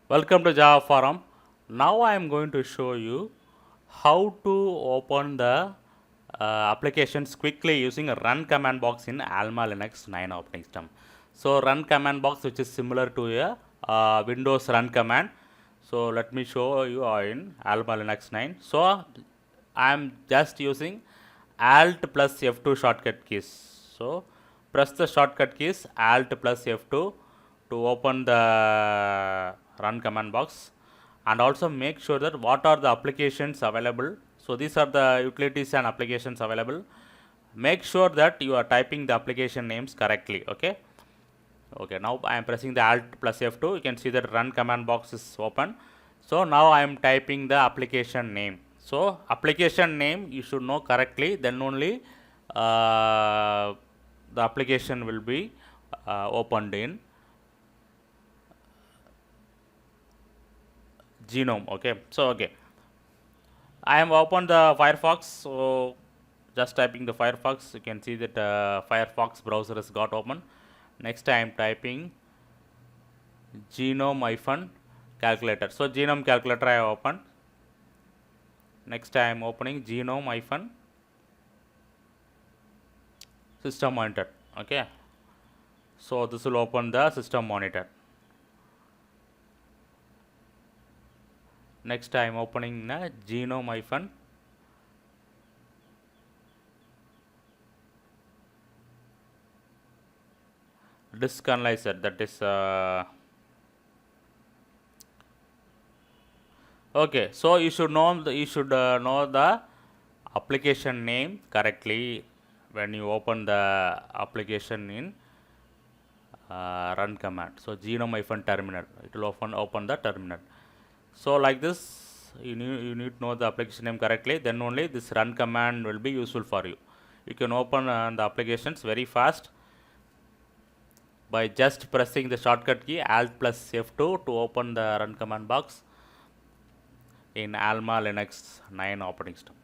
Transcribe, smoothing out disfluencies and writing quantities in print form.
Welcome to Java Forum. Now I am going to show you how to open the applications quickly using a run command box in AlmaLinux 9 operating system. So run command box, which is similar to a Windows run command. So let me show you in AlmaLinux 9. So I am just using Alt plus F2 shortcut keys. So press the shortcut keys Alt plus F2 to open the run command box, and also make sure that what are the applications available. So these are the utilities and applications available. Make sure that you are typing the application names correctly. Okay, now I am pressing the Alt plus F2. You can see that run command box is open. So now I am typing the application name. So application name you should know correctly, then only the application will be opened in Genome. Okay, I am opened the Firefox. So just typing the Firefox, you can see that Firefox browser has got open. Next I am typing genome calculator. So genome calculator I have opened. Next I am opening genome system monitor. Okay, so this will open the system monitor. Next I am opening the genome disk analyzer, that is okay. So you should know the application name correctly when you open the application in run command. So genome terminal, it will open the terminal. So like this, you need to know the application name correctly, then only this run command will be useful for you. You can open the applications very fast by just pressing the shortcut key Alt plus F2 to open the run command box in AlmaLinux 9 operating system.